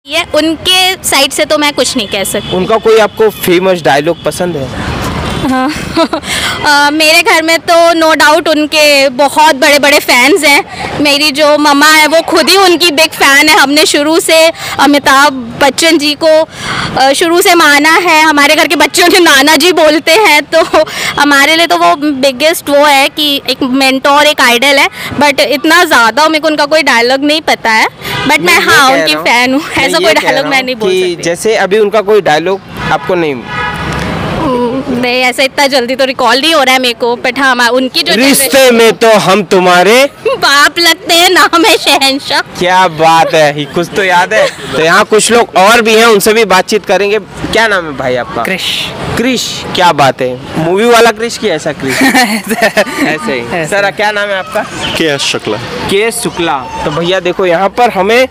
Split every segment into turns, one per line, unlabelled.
ये उनके साइड से तो मैं कुछ नहीं कह सकती।
उनका कोई आपको फेमस डायलॉग पसंद है?
मेरे घर में तो नो डाउट उनके बहुत बड़े बड़े फैंस हैं। मेरी जो मम्मा है वो खुद ही उनकी बिग फ़ैन है। हमने शुरू से अमिताभ बच्चन जी को शुरू से माना है। हमारे घर के बच्चे उन्हें नाना जी बोलते हैं, तो हमारे लिए तो वो बिगेस्ट वो है कि एक मेंटोर, एक आइडल है। बट इतना ज़्यादा मेरे को उनका कोई डायलॉग नहीं पता है, बट मैं हाँ उनकी फ़ैन हूँ। ऐसा कोई डायलॉग मैं नहीं बोल सकती।
जैसे अभी उनका कोई डायलॉग आपको नहीं
ऐसा इतना जल्दी तो रिकॉल नहीं हो रहा है मेरे को, बट हाँ उनकी जो
रिश्ते में तो हम तुम्हारे
बाप लगते हैं, नाम है शहंशाह।
क्या बात है, कुछ तो याद है। तो यहाँ कुछ लोग और भी हैं, उनसे भी बातचीत करेंगे। क्या नाम है भाई आपका?
क्रिश।
क्रिश, क्या बात है, मूवी वाला क्रिश की ऐसा क्रिश? ऐसे ही। सर क्या नाम है आपका?
के शुक्ला।
के शुक्ला। तो भैया देखो यहाँ पर हमें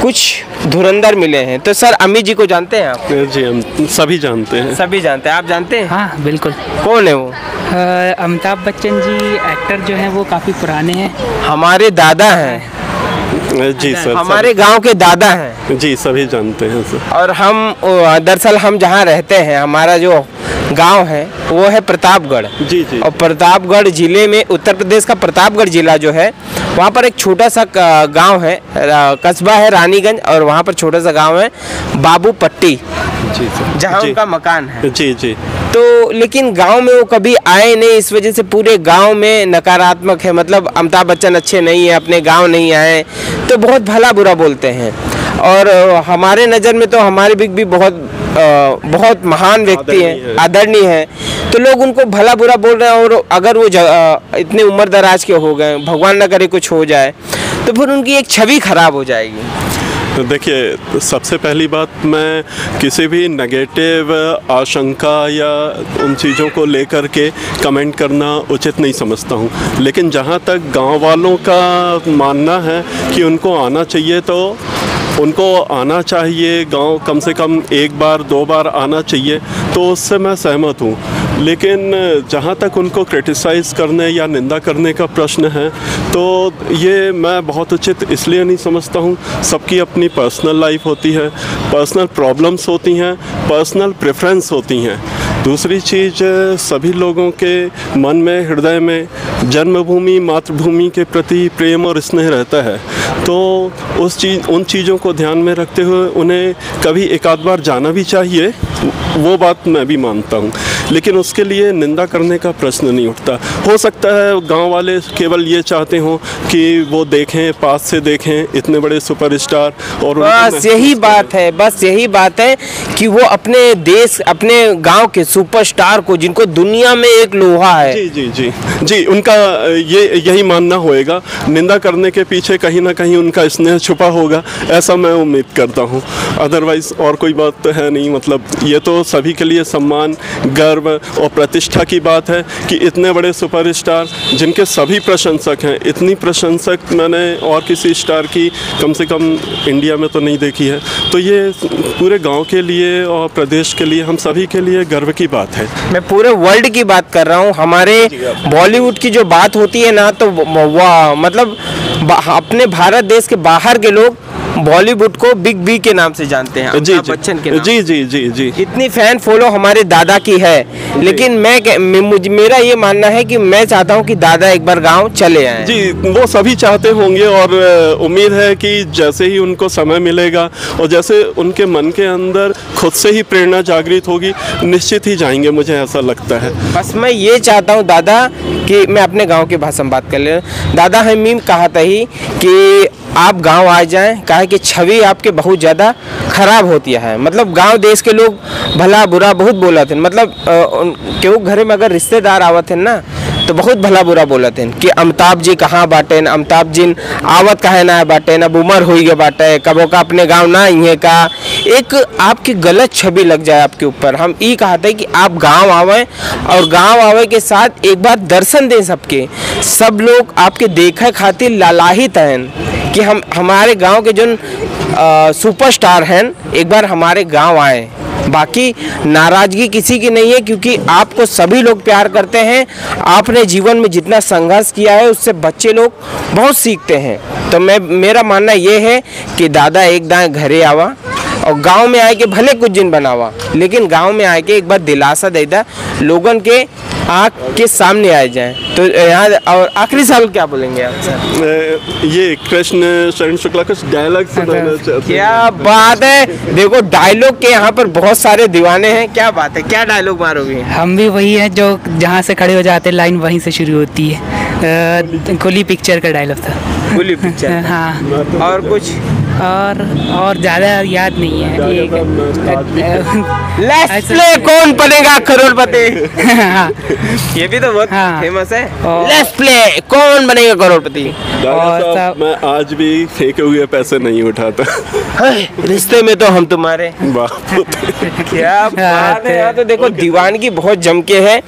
कुछ धुरंधर मिले हैं। तो सर अमित जी को जानते हैं आप?
जी हम सभी जानते हैं।
सभी जानते हैं, आप जानते हैं?
हाँ बिल्कुल।
कौन है वो?
अमिताभ बच्चन जी एक्टर जो हैं वो काफ़ी पुराने हैं।
हमारे दादा हैं।
जी सर,
हमारे गांव के दादा हैं।
जी सभी जानते हैं सर।
और हम दरअसल हम जहाँ रहते हैं, हमारा जो गांव है वो है प्रतापगढ़।
जी जी।
और प्रतापगढ़ जिले में, उत्तर प्रदेश का प्रतापगढ़ जिला जो है, वहाँ पर एक छोटा सा गांव है, कस्बा है रानीगंज, और वहाँ पर छोटा सा गांव है बाबू पट्टी,
जी सर,
जहाँ उनका मकान है।
जी जी।
तो लेकिन गांव में वो कभी आए नहीं, इस वजह से पूरे गांव में नकारात्मक है। मतलब अमिताभ बच्चन अच्छे नहीं है, अपने गांव नहीं आए, तो बहुत भला बुरा बोलते हैं। और हमारे नज़र में तो हमारे बिग भी बहुत महान व्यक्ति हैं, आदरणीय हैं। तो लोग उनको भला बुरा बोल रहे हैं, और अगर वो इतने उम्र दराज के हो गए, भगवान न करे कुछ हो जाए, तो फिर उनकी एक छवि खराब हो जाएगी।
देखिए, सबसे पहली बात, मैं किसी भी नेगेटिव आशंका या उन चीज़ों को लेकर के कमेंट करना उचित नहीं समझता हूँ। लेकिन जहाँ तक गांव वालों का मानना है कि उनको आना चाहिए, तो उनको आना चाहिए। गांव कम से कम एक बार 2 बार आना चाहिए, तो उससे मैं सहमत हूँ। लेकिन जहाँ तक उनको क्रिटिसाइज़ करने या निंदा करने का प्रश्न है, तो ये मैं बहुत उचित इसलिए नहीं समझता हूँ। सबकी अपनी पर्सनल लाइफ होती है, पर्सनल प्रॉब्लम्स होती हैं, पर्सनल प्रेफरेंस होती हैं। दूसरी चीज़, सभी लोगों के मन में, हृदय में जन्मभूमि, मातृभूमि के प्रति प्रेम और स्नेह रहता है। तो उन चीज़ों को ध्यान में रखते हुए उन्हें कभी एक आध बार जाना भी चाहिए, वो बात मैं भी मानता हूँ। लेकिन उसके लिए निंदा करने का प्रश्न नहीं उठता। हो सकता है गांव वाले केवल ये चाहते हों कि वो देखें, पास से देखें इतने बड़े सुपरस्टार, और
बस यही बात है, बस यही बात है कि वो अपने देश, अपने गांव के सुपरस्टार को, जिनको दुनिया में एक लोहा है।
जी जी जी जी, उनका यही मानना होएगा। निंदा करने के पीछे कहीं ना कहीं उनका स्नेह छुपा होगा, ऐसा मैं उम्मीद करता हूँ। अदरवाइज़ और कोई बात तो है नहीं। मतलब ये तो सभी के लिए सम्मान, गर्व और प्रतिष्ठा की बात है कि इतने बड़े सुपरस्टार, जिनके सभी प्रशंसक हैं, इतनी प्रशंसक मैंने और किसी स्टार की कम से कम इंडिया में तो नहीं देखी है। तो ये पूरे गांव के लिए और प्रदेश के लिए, हम सभी के लिए गर्व की बात है।
मैं पूरे वर्ल्ड की बात कर रहा हूँ। हमारे बॉलीवुड की जो बात होती है ना, तो वाह, मतलब अपने भारत देश के बाहर के लोग बॉलीवुड को बिग बी के नाम से जानते हैं, अमिताभ बच्चन के नाम।
जी जी जी जी।
इतनी फैन फॉलो हमारे दादा की है। लेकिन मेरा ये मानना है कि मैं चाहता हूँ कि दादा एक बार गांव चले आएं।
जी, वो सभी चाहते होंगे, और उम्मीद है कि जैसे ही उनको समय मिलेगा और जैसे उनके मन के अंदर खुद से ही प्रेरणा जागृत होगी, निश्चित ही जाएंगे, मुझे ऐसा लगता है।
बस मैं ये चाहता हूँ दादा कि मैं अपने गांव की भाषा में बात कर ले। दादा हमीम कहा था ही कि आप गांव आ जाएं, कहा कि छवि आपके बहुत ज़्यादा खराब होती है। मतलब गांव देश के लोग भला बुरा बहुत बोला थे। मतलब क्यों घर में अगर रिश्तेदार आवत हैं ना, तो बहुत भला बुरा बोला थे कि अमिताभ जी कहाँ बाटे, अमिताभ जी आवत कहे ना बाटे, अब उम्र हुई गए बाटे, कबो का अपने गांव ना इहे का, एक आपकी गलत छवि लग जाए आपके ऊपर। हम ये कहते हैं कि आप गांव आवें, और गांव आवे के साथ एक बार दर्शन दें सबके। सब लोग आपके देखे खातिर लालाहित हैं कि हमारे गांव के जो सुपरस्टार हैं एक बार हमारे गांव आए। बाकी नाराज़गी किसी की नहीं है, क्योंकि आपको सभी लोग प्यार करते हैं। आपने जीवन में जितना संघर्ष किया है उससे बच्चे लोग बहुत सीखते हैं। तो मेरा मानना ये है कि दादा एक दाएं घरे आवा, और गांव में आए के भले कुछ दिन बनावा, लेकिन गांव में आए के एक बार दिलासा दे दा, लोगन के आँख के सामने आ जाए। तो यहाँ और आखिरी साल क्या बोलेंगे आप सर?
ये कृष्ण शरण शुक्ला कुछ डायलॉग सुनाना चाहते हैं।
क्या बात है, देखो डायलॉग के यहाँ पर बहुत सारे दीवाने हैं। क्या बात है, क्या डायलॉग मारोगे?
हम भी वही हैं जो जहाँ से खड़े हो जाते हैं लाइन वहीं से शुरू होती है। कुली पिक्चर का डायलॉग था।
कुली पिक्चर।
हाँ,
और कुछ
और ज़्यादा याद नहीं है।
लेट्स प्ले कौन बनेगा करोड़पति।
हाँ,
ये भी तो बहुत
हाँ।
फेमस है।
और-
लेट्स प्ले कौन बनेगा करोड़पति।
दादा
और
साहब,
सब-
मैं आज भी फेंके हुए पैसे नहीं उठाता।
रिश्ते में तो हम तुम्हारे।
वाह,
क्या बात है। यहाँ तो देखो दीवानगी बहुत जम के है।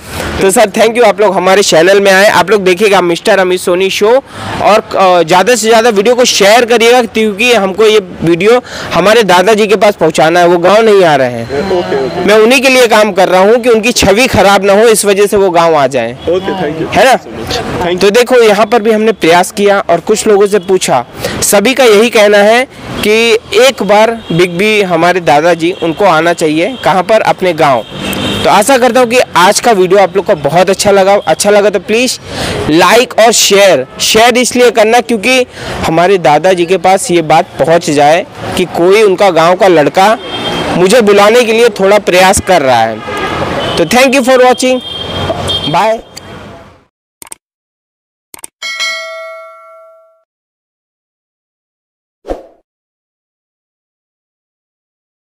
तो सर थैंक यू, आप लोग हमारे चैनल में आए। आप लोग देखिएगा मिस्टर अमित सोनी शो, और ज़्यादा से ज़्यादा वीडियो को शेयर करिएगा, क्योंकि हमको ये वीडियो हमारे दादाजी के पास पहुँचाना है। वो गाँव नहीं आ रहे हैं, मैं उन्हीं के लिए काम कर रहा हूँ कि उनकी छवि खराब ना हो, इस वजह से वो गाँव आ जाए,
ओके, थैंक यू,
है ना।
थैंक
तो देखो यहाँ पर भी हमने प्रयास किया और कुछ लोगों से पूछा, सभी का यही कहना है कि एक बार बिग बी हमारे दादाजी उनको आना चाहिए, कहाँ पर, अपने गांव। तो आशा करता हूँ कि आज का वीडियो आप लोग को बहुत अच्छा लगा तो प्लीज़ लाइक और शेयर इसलिए करना क्योंकि हमारे दादाजी के पास ये बात पहुँच जाए कि कोई उनका गाँव का लड़का मुझे बुलाने के लिए थोड़ा प्रयास कर रहा है। तो thank you for watching, bye.